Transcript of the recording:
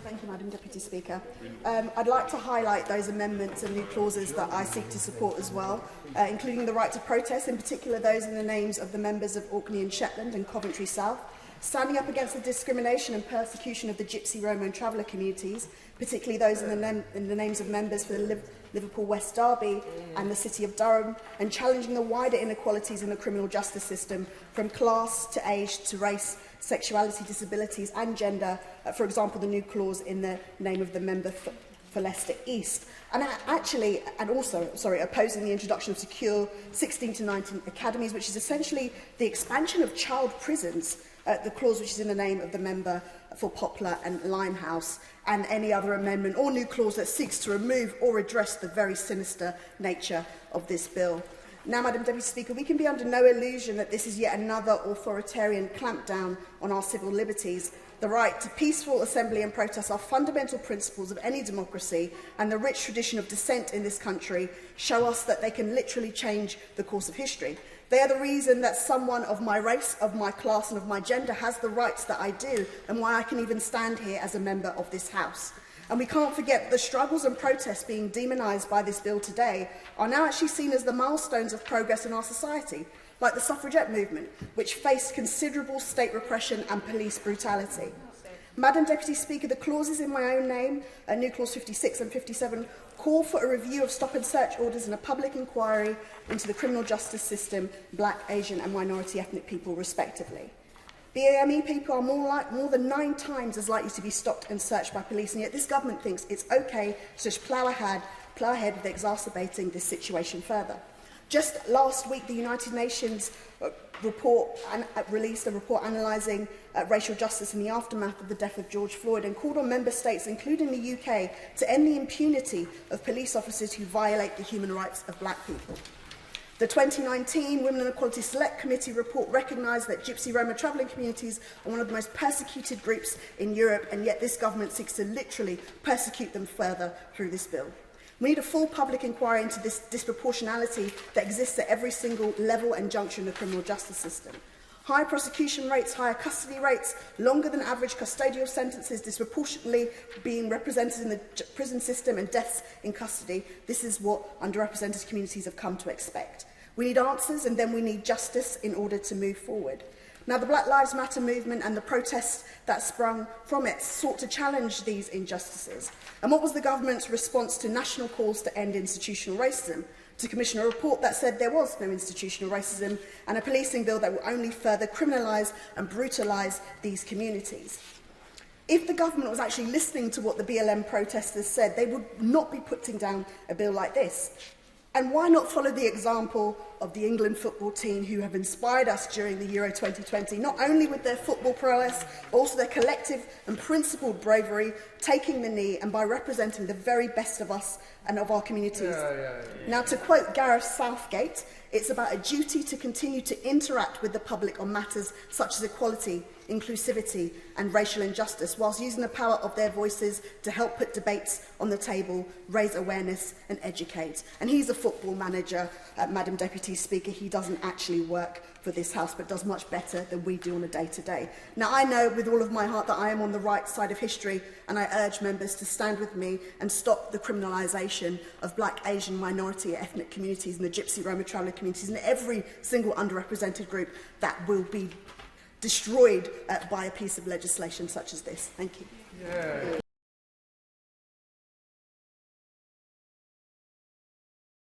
Thank you, Madam Deputy Speaker. I'd like to highlight those amendments and new clauses that I seek to support as well, including the right to protest, in particular those in the names of the members of Orkney and Shetland and Coventry South, standing up against the discrimination and persecution of the Gypsy, Roma and traveller communities, particularly those in the names of members for the Liverpool West Derby and the City of Durham, and challenging the wider inequalities in the criminal justice system from class to age to race, sexuality, disabilities and gender, for example, the new clause in the name of the member for Leicester East. And also opposing the introduction of secure 16 to 19 academies, which is essentially the expansion of child prisons, the clause which is in the name of the member for Poplar and Limehouse, and any other amendment or new clause that seeks to remove or address the very sinister nature of this bill. Now, Madam Deputy Speaker, we can be under no illusion that this is yet another authoritarian clampdown on our civil liberties. The right to peaceful assembly and protest are fundamental principles of any democracy, and the rich tradition of dissent in this country show us that they can literally change the course of history. They are the reason that someone of my race, of my class and of my gender has the rights that I do, and why I can even stand here as a member of this House. And we can't forget that the struggles and protests being demonised by this bill today are now actually seen as the milestones of progress in our society, like the suffragette movement, which faced considerable state repression and police brutality. Madam Deputy Speaker, the clauses in my own name, new clause 56 and 57, call for a review of stop and search orders and a public inquiry into the criminal justice system, black, Asian and minority ethnic people respectively. BAME people are more than 9 times as likely to be stopped and searched by police, and yet this government thinks it's okay to just plough ahead with exacerbating this situation further. Just last week, the United Nations released a report analysing racial justice in the aftermath of the death of George Floyd, and called on member states, including the UK, to end the impunity of police officers who violate the human rights of black people. The 2019 Women and Equality Select Committee report recognised that Gypsy Roma travelling communities are one of the most persecuted groups in Europe, and yet this government seeks to literally persecute them further through this bill. We need a full public inquiry into this disproportionality that exists at every single level and junction in the criminal justice system. High prosecution rates, higher custody rates, longer than average custodial sentences, disproportionately being represented in the prison system, and deaths in custody. This is what underrepresented communities have come to expect. We need answers, and then we need justice in order to move forward. Now, the Black Lives Matter movement and the protests that sprung from it sought to challenge these injustices. And what was the government's response to national calls to end institutional racism? To commission a report that said there was no institutional racism, and a policing bill that will only further criminalise and brutalise these communities. If the government was actually listening to what the BLM protesters said, they would not be putting down a bill like this. And why not follow the example of the England football team, who have inspired us during the Euro 2020, not only with their football prowess, but also their collective and principled bravery, taking the knee and by representing the very best of us and of our communities. Now, to quote Gareth Southgate, it's about a duty to continue to interact with the public on matters such as equality, inclusivity and racial injustice, whilst using the power of their voices to help put debates on the table, raise awareness and educate. And he's a football manager, Madam Deputy Speaker. He doesn't actually work for this House, but does much better than we do on a day-to-day. Now, I know with all of my heart that I am on the right side of history, and I urge members to stand with me and stop the criminalisation of black, Asian, minority, ethnic communities and the Gypsy, Roma, traveller communities, and every single underrepresented group that will be destroyed by a piece of legislation such as this. Thank you.